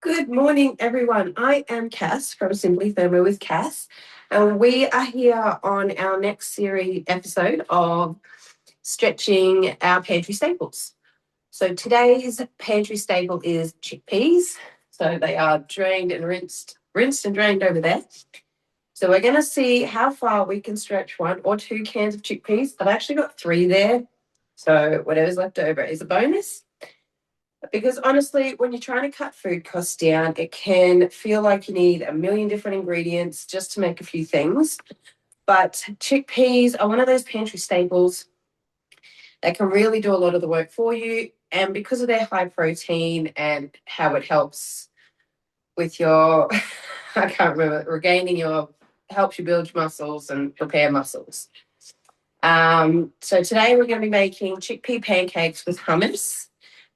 Good morning, everyone. I am Cass from Simply Thermo with Cass, and we are here on our next series episode of stretching our pantry staples. So today's pantry staple is chickpeas. So they are drained and rinsed and drained over there. So we're going to see how far we can stretch 1 or 2 cans of chickpeas. I've actually got 3 there, so whatever's left over is a bonus. Because honestly, when you're trying to cut food costs down, it can feel like you need a million different ingredients just to make a few things. But chickpeas are one of those pantry staples that can really do a lot of the work for you. And because of their high protein and how it helps with your, I can't remember, helps you build your muscles and repair muscles. So today we're going to be making chickpea pancakes with hummus.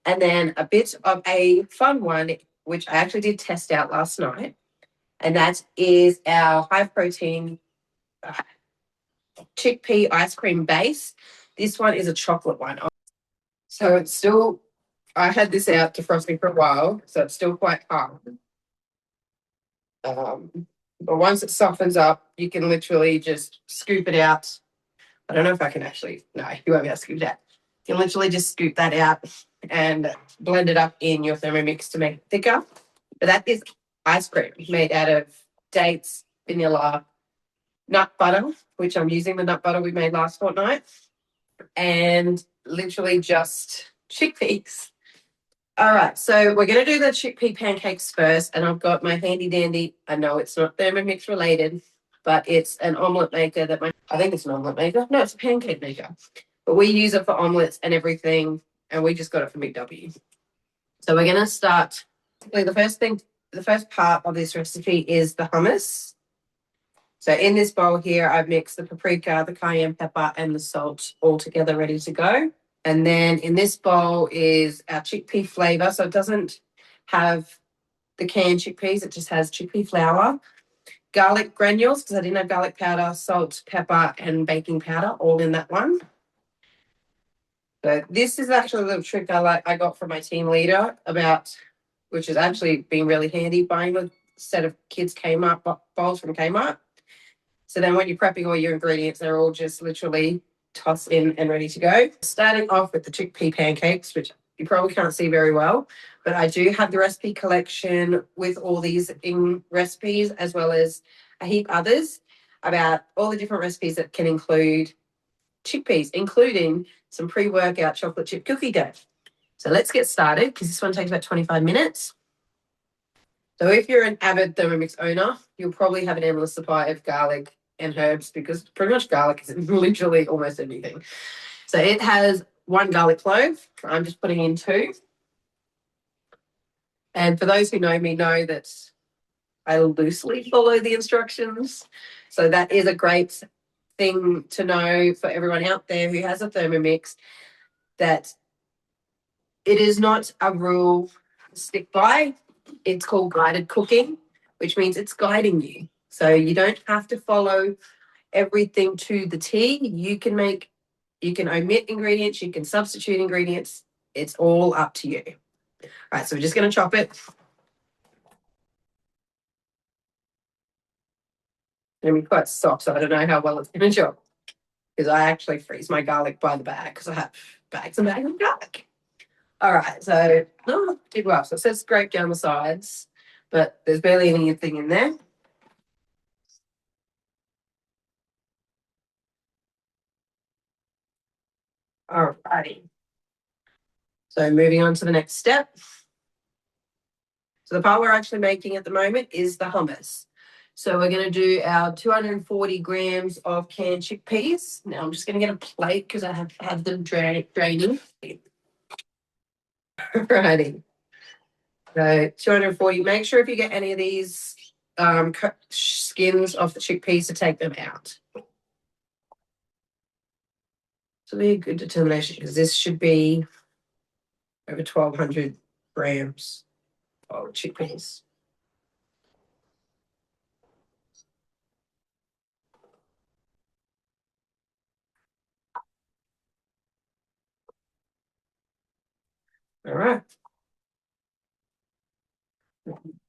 And then a bit of a fun one, which I actually did test out last night, and that is our high protein chickpea ice cream base. This one is a chocolate one. So it's still, I had this out defrosting for a while, so it's still quite hard. But once it softens up, you can literally just scoop it out. I don't know if I can actually, no, you won't be able to scoop it out. You can literally just scoop that out and blend it up in your Thermomix to make it thicker. But that is ice cream made out of dates, vanilla, nut butter, which I'm using the nut butter we made last fortnight, and literally just chickpeas. All right, so we're going to do the chickpea pancakes first, and I've got my handy dandy, I know it's not Thermomix related, but it's an omelette maker I think it's an omelette maker. No, it's a pancake maker. But we use it for omelettes and everything, and we just got it from McW. So we're going to start. The first part of this recipe is the hummus. So in this bowl here, I've mixed the paprika, the cayenne pepper, and the salt all together, ready to go. And then in this bowl is our chickpea flavor. So it doesn't have the canned chickpeas, it just has chickpea flour, garlic granules, because I didn't have garlic powder, salt, pepper, and baking powder, all in that one. So this is actually a little trick I got from my team leader which has actually been really handy, buying a set of kids' Kmart bowls from Kmart. So then when you're prepping all your ingredients, they're all just literally tossed in and ready to go. Starting off with the chickpea pancakes, which you probably can't see very well, but I do have the recipe collection with all these in recipes, as well as a heap others about all the different recipes that can include chickpeas, including some pre-workout chocolate chip cookie dough. So let's get started, because this one takes about 25 minutes. So if you're an avid Thermomix owner, you'll probably have an endless supply of garlic and herbs, because pretty much garlic is in literally almost anything. So it has 1 garlic clove. I'm just putting in 2. And for those who know me know that I loosely follow the instructions. So that is a great thing to know for everyone out there who has a Thermomix, that it is not a rule to stick by. It's called guided cooking, which means it's guiding you. So you don't have to follow everything to the T. You can omit ingredients, you can substitute ingredients. It's all up to you. All right, so we're just going to chop it. It's going to be quite soft, so I don't know how well it's going to chop, because I actually freeze my garlic by the bag, because I have bags and bags of garlic. All right, so did well. So it says scrape down the sides, but there's barely anything in there. All righty. So moving on to the next step. So the part we're actually making at the moment is the hummus. So we're going to do our 240 grams of canned chickpeas. Now I'm just going to get a plate, because I have had them draining. Righty. So 240. Make sure if you get any of these skins off the chickpeas to take them out. So be a good determination, because this should be over 1,200 grams of chickpeas. All right.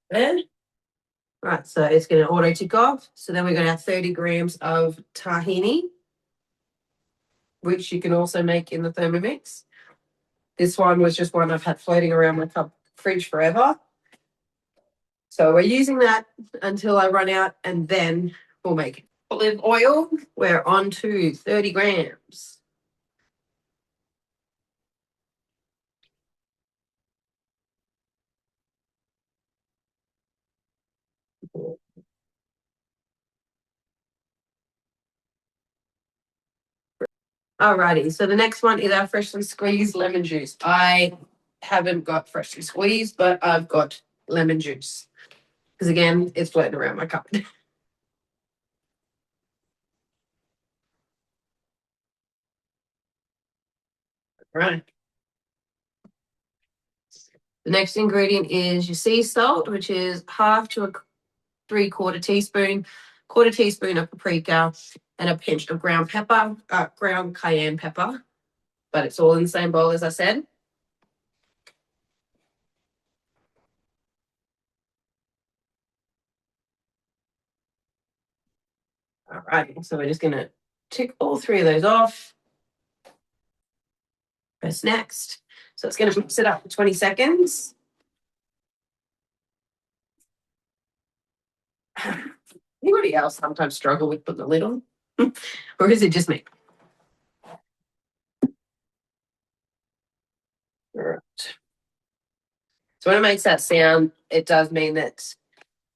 There. Right, so it's going to auto tick off. So then we're going to have 30 grams of tahini, which you can also make in the Thermomix. This one was just one I've had floating around my fridge forever. So we're using that until I run out, and then we'll make it. Olive oil, we're on to 30 grams. Alrighty, so the next one is our freshly squeezed lemon juice. I haven't got freshly squeezed, but I've got lemon juice. Because again, it's floating around my cupboard. Right. The next ingredient is your sea salt, which is half to a 3/4 teaspoon, quarter teaspoon of paprika, and a pinch of ground cayenne pepper. But it's all in the same bowl, as I said. All right, so we're just going to tick all three of those off. Press next. So it's going to mix it up for 20 seconds. Anybody else sometimes struggle with putting the lid on? Or is it just me? All right. So when it makes that sound, it does mean that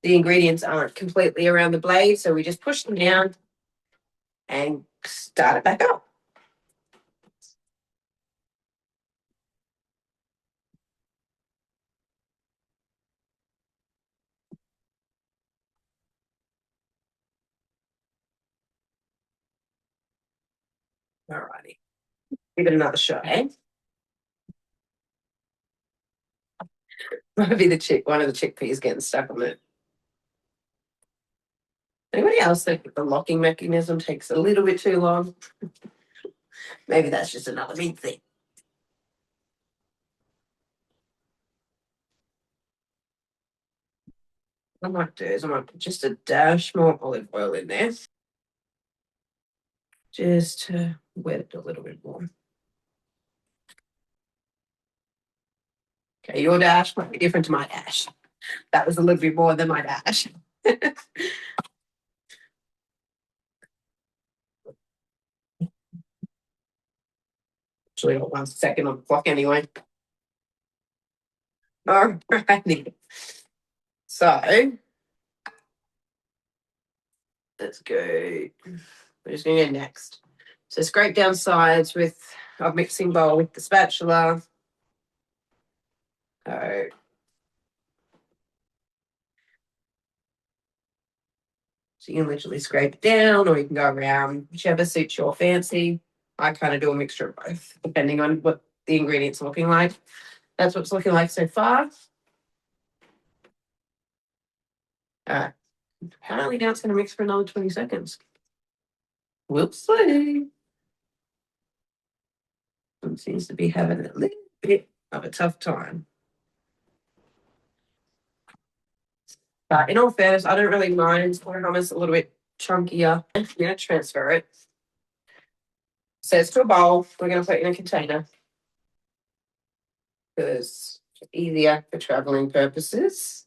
the ingredients aren't completely around the blade. So we just push them down and start it back up. All righty. Give it another shot, eh? Might be one of the chickpeas getting stuck on it. Anybody else think the locking mechanism takes a little bit too long? Maybe that's just another me thing. What I might do is I might put just a dash more olive oil in there. Just to wet it a little bit more. Okay, your dash might be different to my dash. That was a little bit more than my dash. Actually, got 1 second on the clock anyway. All righty. So let's go. We're just going to go next. So scrape down sides with a mixing bowl with the spatula. So you can literally scrape it down, or you can go around, whichever suits your fancy. I kind of do a mixture of both, depending on what the ingredients are looking like. That's what it's looking like so far. Apparently now it's going to mix for another 20 seconds. Whoopsie. It seems to be having a little bit of a tough time. But in all fairness, I don't really mind my hummus a little bit chunkier. I'm going to transfer it. So it's to a bowl. We're going to put it in a container because it's easier for traveling purposes.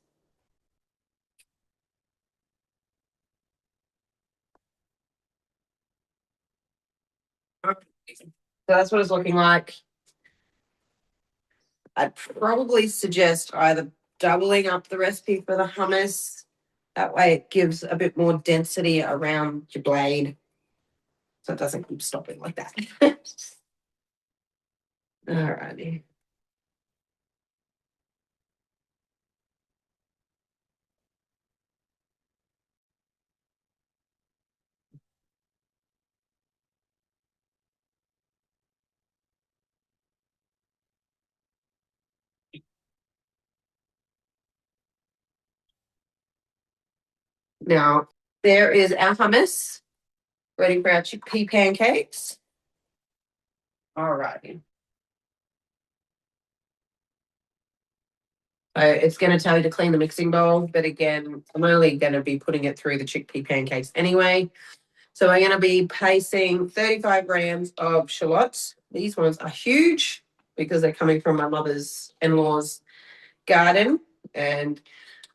So that's what it's looking like. I'd probably suggest either doubling up the recipe for the hummus. That way it gives a bit more density around your blade, so it doesn't keep stopping like that. Alrighty. Now, there is our hummus ready for our chickpea pancakes. Alrighty. it's going to tell you to clean the mixing bowl, but again, I'm only going to be putting it through the chickpea pancakes anyway. So we're going to be placing 35 grams of shallots. These ones are huge because they're coming from my mother's in-laws garden, and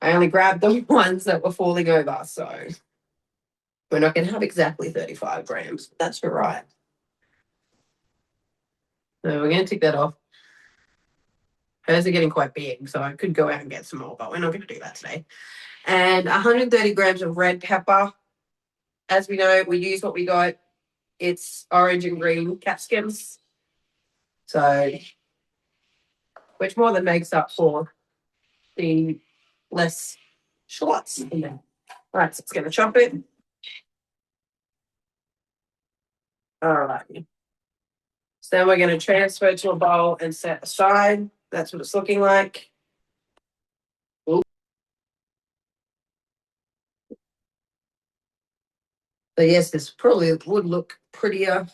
I only grabbed the ones that were falling over. So we're not going to have exactly 35 grams. That's all right. So we're going to tick that off. Hers are getting quite big, so I could go out and get some more, but we're not going to do that today. And 130 grams of red pepper. As we know, we use what we got. It's orange and green capsicums. So, which more than makes up for the less shallots in there. All right, so it's going to chop it. All right. So then we're going to transfer to a bowl and set aside. That's what it's looking like. Ooh. So yes, this probably would look prettier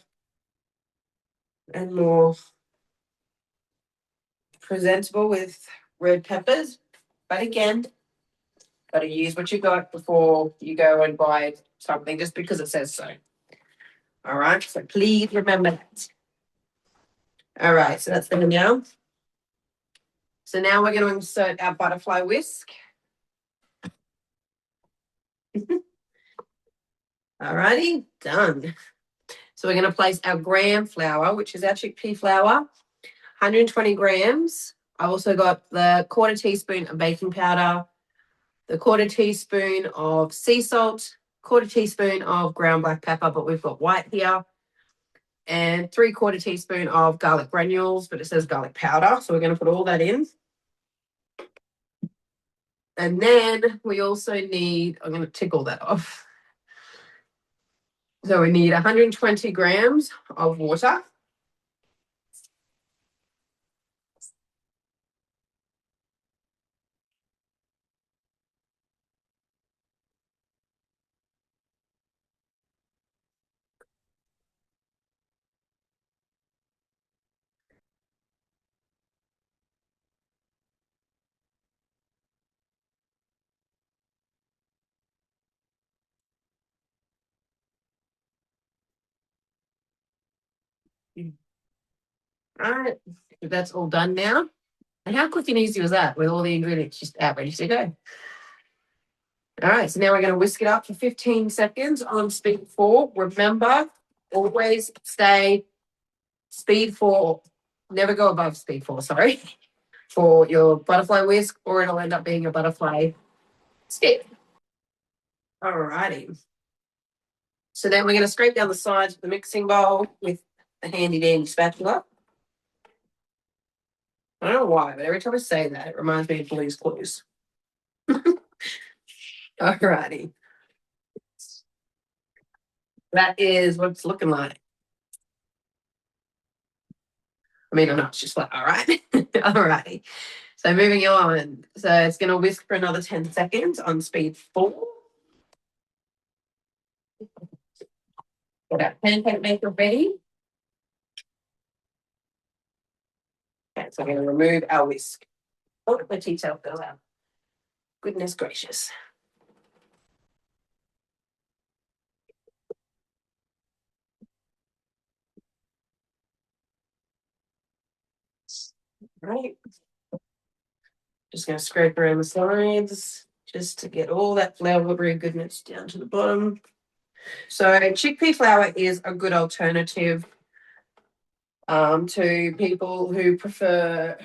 and more presentable with red peppers. But again, got to use what you got before you go and buy something just because it says so. All right, so please remember that. All right, so that's there now. So now we're going to insert our butterfly whisk. All righty, done. So we're going to place our gram flour, which is our chickpea flour, 120 grams. I also got the quarter teaspoon of baking powder, the quarter teaspoon of sea salt, quarter teaspoon of ground black pepper, but we've got white here, and 3/4 teaspoon of garlic granules, but it says garlic powder. So we're going to put all that in. And then we also need, I'm going to tick all that off. So we need 120 grams of water. All right, that's all done now. And how quick and easy was that with all the ingredients just out ready to go? All right, so now we're going to whisk it up for 15 seconds on speed 4. Remember, always stay speed 4. Never go above speed 4, sorry, for your butterfly whisk, or it'll end up being a butterfly stick. All righty. So then we're going to scrape down the sides of the mixing bowl with a handy dandy spatula. I don't know why, but every time I say that, it reminds me of Blue's Clues. All righty. That is what it's looking like. I mean, I know it's just like, all right. All righty. So moving on. So it's going to whisk for another 10 seconds on speed 4. Got our pancake maker ready. Okay, so I'm going to remove our whisk. Oh, my tea towel fell out. Goodness gracious. Right. Just going to scrape around the sides just to get all that floury goodness down to the bottom. So chickpea flour is a good alternative to people who would prefer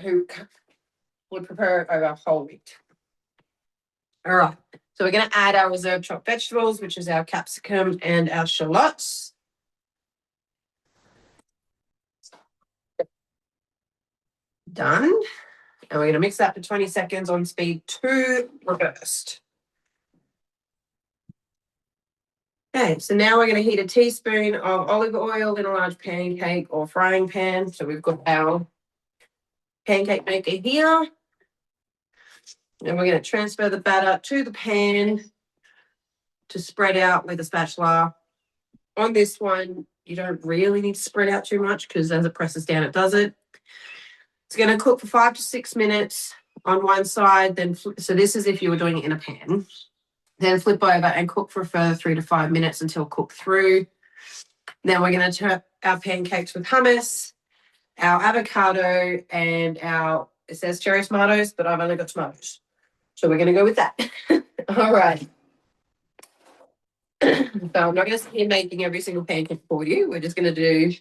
it over whole wheat. All right, so we're going to add our reserve chopped vegetables, which is our capsicum and our shallots. Done. And we're going to mix that for 20 seconds on speed 2 reversed. Okay, so now we're going to heat a teaspoon of olive oil in a large pancake or frying pan. So we've got our pancake maker here. And we're going to transfer the batter to the pan to spread out with a spatula. On this one, you don't really need to spread out too much because as it presses down, it does it. It's going to cook for 5 to 6 minutes on one side, then so this is if you were doing it in a pan. Then flip over and cook for a further 3 to 5 minutes until cooked through. Then we're going to turn our pancakes with hummus, our avocado, and our, it says cherry tomatoes, but I've only got tomatoes. So we're going to go with that. All right. So I'm not going to sit here making every single pancake for you. We're just going to do,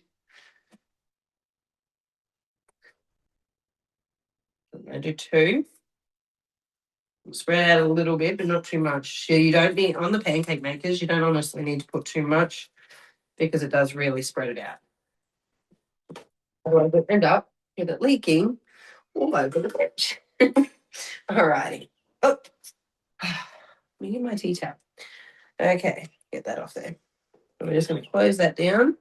I'm going to do 2. Spread out a little bit, but not too much. You don't need, on the pancake makers, you don't honestly need to put too much because it does really spread it out. Otherwise, we'll end up with it leaking all over the bench. All righty. Oh, let me get my tea towel. Okay, get that off there. We're just going to close that down.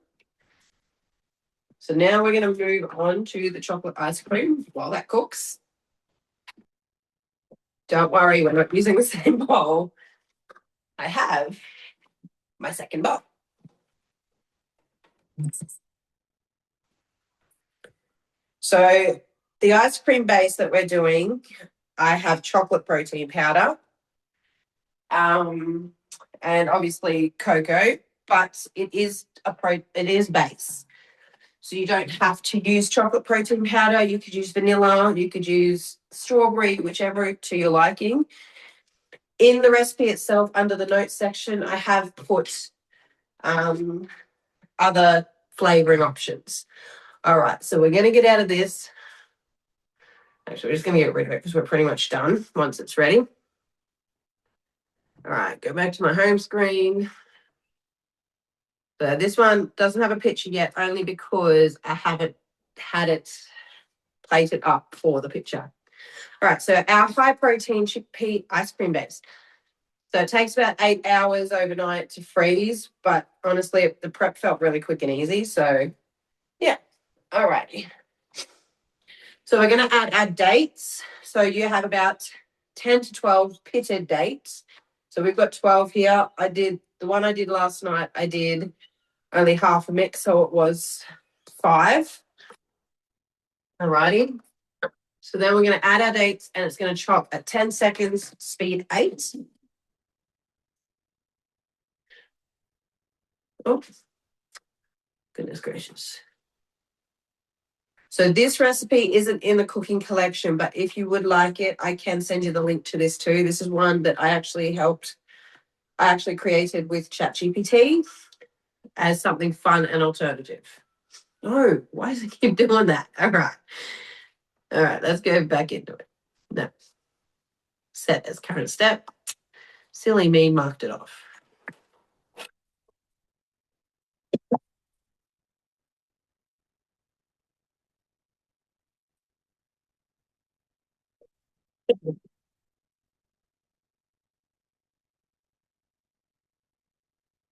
So now we're going to move on to the chocolate ice cream while that cooks. Don't worry, we're not using the same bowl. I have my second bowl. So the ice cream base that we're doing, I have chocolate protein powder, and obviously cocoa, but it is base. So you don't have to use chocolate protein powder. You could use vanilla, you could use strawberry, whichever to your liking. In the recipe itself, under the notes section, I have put other flavoring options. All right, so we're going to get out of this. Actually, we're just going to get rid of it because we're pretty much done once it's ready. All right, go back to my home screen. So this one doesn't have a picture yet, only because I haven't had it plated up for the picture. All right, so our high protein chickpea ice cream base. So it takes about 8 hours overnight to freeze, but honestly, the prep felt really quick and easy. So yeah, all righty. So we're going to add our dates. So you have about 10 to 12 pitted dates. So we've got 12 here. The one I did last night, I did only half a mix, so it was 5. All righty. So then we're going to add our dates, and it's going to chop at 10 seconds, speed 8. Oh, goodness gracious. So this recipe isn't in the cooking collection, but if you would like it, I can send you the link to this too. This is one that I actually created with ChatGPT as something fun and alternative. No, why does it keep doing that? All right, let's go back into it. No, set as current step. Silly me, marked it off.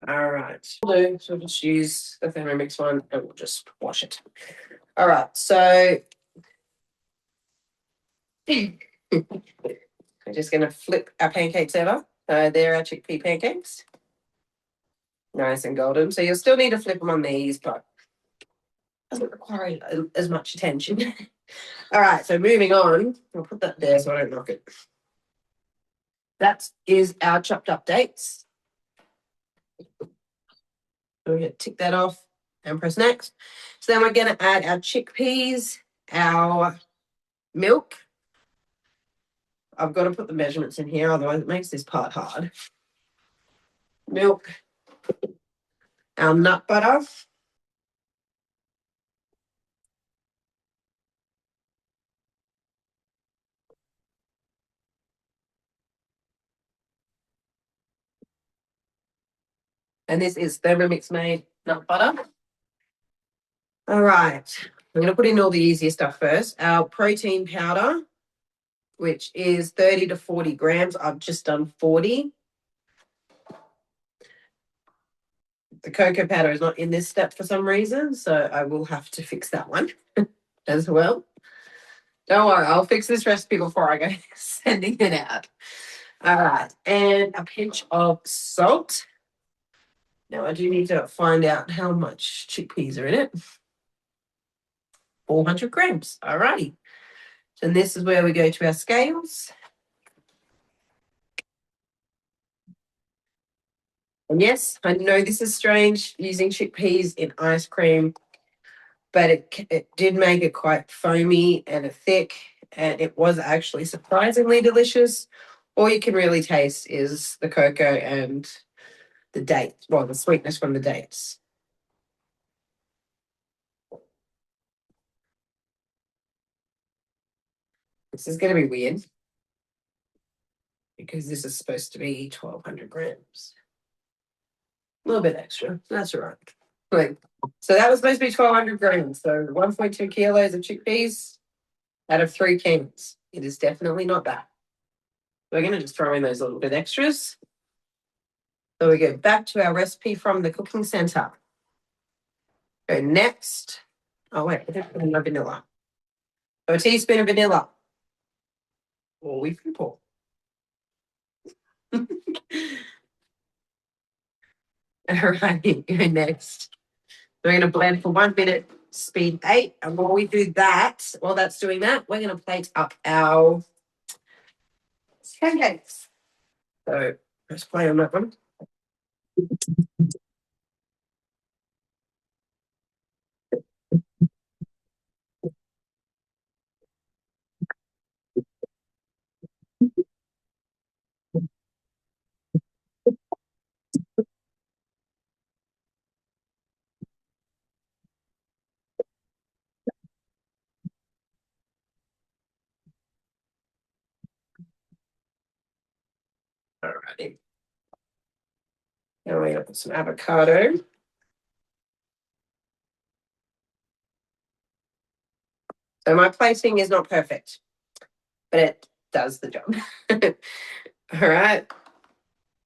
All right, so we'll just use the Thermie one and we'll just wash it. All right, so I'm just going to flip our pancakes over. They're our chickpea pancakes. Nice and golden. So you'll still need to flip them on these, but doesn't require as much attention. All right, so moving on. I'll put that there so I don't knock it. That is our chopped up dates. We're going to tick that off and press next. So then we're going to add our chickpeas, our milk. I've got to put the measurements in here, otherwise it makes this part hard. Milk, our nut butter, and this is Thermomix made nut butter. All right, I'm going to put in all the easier stuff first. Our protein powder, which is 30 to 40 grams. I've just done 40. The cocoa powder is not in this step for some reason, so I will have to fix that one as well. Don't worry, I'll fix this recipe before I go sending it out. All right, and a pinch of salt. Now I do need to find out how much chickpeas are in it. 400 grams. All righty. And this is where we go to our scales. And yes, I know this is strange using chickpeas in ice cream, but it did make it quite foamy and thick, and it was actually surprisingly delicious. All you can really taste is the cocoa and the dates, well, the sweetness from the dates. This is going to be weird because this is supposed to be 1,200 grams. A little bit extra. That's all right. Like, so that was supposed to be 1,200 grams. So 1.2 kilos of chickpeas out of 3 cans. It is definitely not that. We're going to just throw in those little bit extras. So we go back to our recipe from the cooking center. Go next. Oh, wait, I didn't put in my vanilla. So a teaspoon of vanilla. Or we can pour. All right, go next. We're going to blend for 1 minute, speed 8. And while we do that, while that's doing that, we're going to plate up our pancakes. So let's play on that one. All righty. Now we're going to put some avocado. So my plating is not perfect, but it does the job. All right.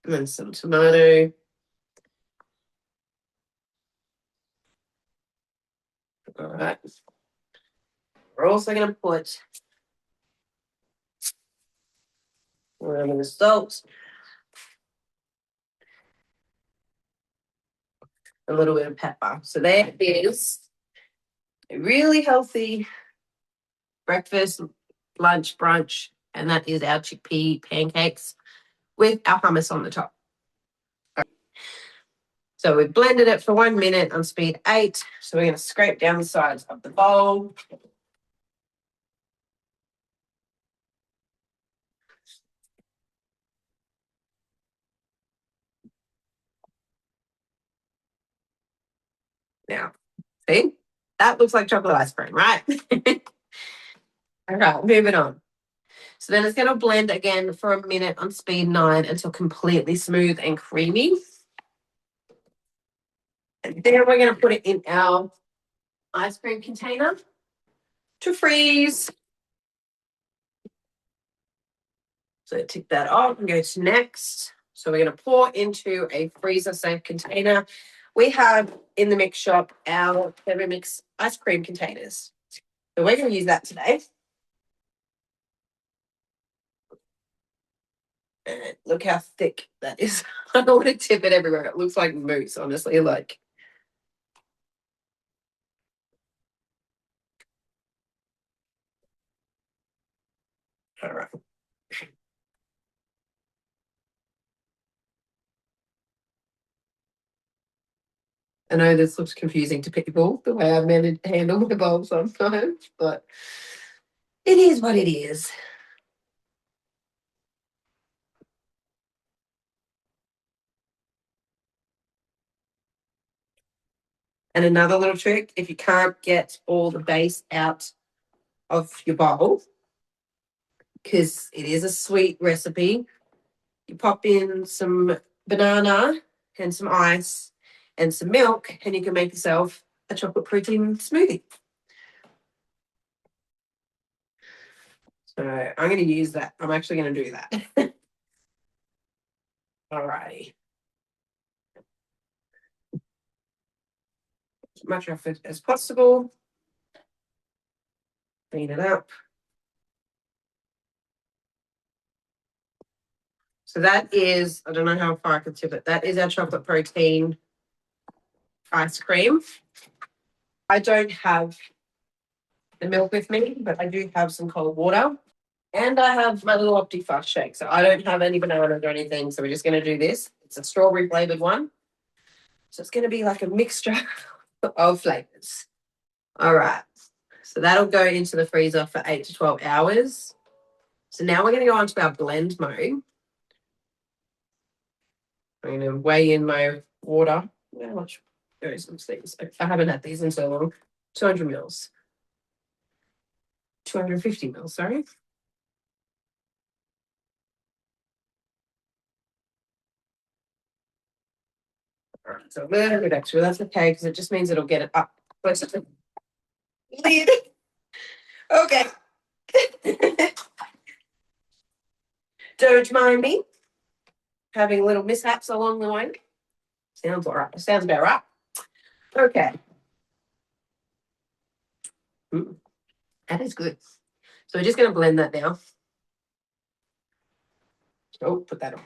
And then some tomato. All right. We're also going to put a little bit of salt, a little bit of pepper. So there is a really healthy breakfast, lunch, brunch, and that is our chickpea pancakes with our hummus on the top. So we've blended it for 1 minute on speed 8. So we're going to scrape down the sides of the bowl. Now, see, that looks like chocolate ice cream, right? All right, moving on. So then it's going to blend again for 1 minute on speed 9 until completely smooth and creamy. And then we're going to put it in our ice cream container to freeze. So tick that off and go to next. So we're going to pour into a freezer safe container. We have in the mix shop our Thermie ice cream containers. So we're going to use that today. And look how thick that is. I don't want to tip it everywhere. It looks like mousse, honestly. Like, all right. I know this looks confusing to people, the way I handle my bowl sometimes, but it is what it is. And another little trick, if you can't get all the base out of your bowl, because it is a sweet recipe, you pop in some banana and some ice and some milk, and you can make yourself a chocolate protein smoothie. So I'm going to use that. I'm actually going to do that. All righty. As much of it as possible. Clean it up. So that is, I don't know how far I can tip it. That is our chocolate protein ice cream. I don't have the milk with me, but I do have some cold water. And I have my little Optifast shake. So I don't have any bananas or anything. So we're just going to do this. It's a strawberry flavored one. So it's going to be like a mixture of flavors. All right. So that'll go into the freezer for 8 to 12 hours. So now we're going to go on to our blend mode. I'm going to weigh in my water. How much? There is some things. I haven't had these in so long. 200 mils. 250 mils, sorry. All right, so a little bit extra. That's okay because it just means it'll get it up. Lid. Okay. Don't mind me having little mishaps along the way. Sounds all right. Sounds about right. Okay. That is good. So we're just going to blend that now. Oh, put that on.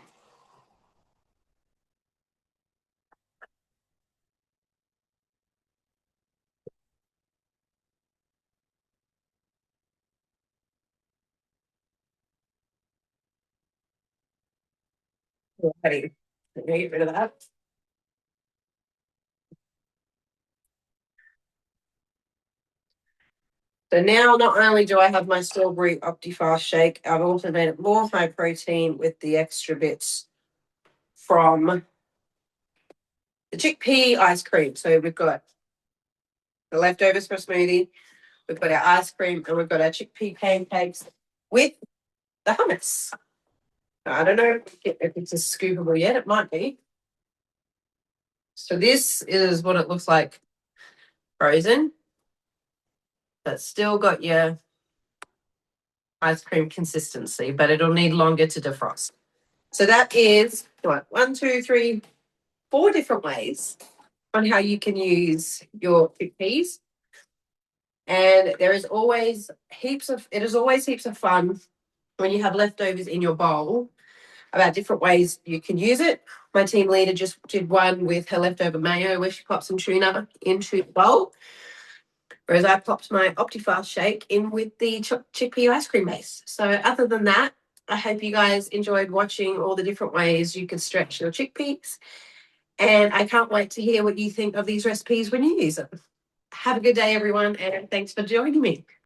Ready. Get rid of that. So now not only do I have my strawberry Optifast shake, I've also made it more high protein with the extra bits from the chickpea ice cream. So we've got the leftovers for a smoothie, we've got our ice cream, and we've got our chickpea pancakes with the hummus. I don't know if it's a scoopable yet. It might be. So this is what it looks like frozen. That's still got your ice cream consistency, but it'll need longer to defrost. So that is what, 1, 2, 3, 4 different ways on how you can use your chickpeas. And there is always heaps of fun when you have leftovers in your bowl about different ways you can use it. My team leader just did one with her leftover mayo where she popped some tuna into the bowl. Whereas I popped my Optifast shake in with the chickpea ice cream base. So other than that, I hope you guys enjoyed watching all the different ways you can stretch your chickpeas. And I can't wait to hear what you think of these recipes when you use them. Have a good day, everyone, and thanks for joining me.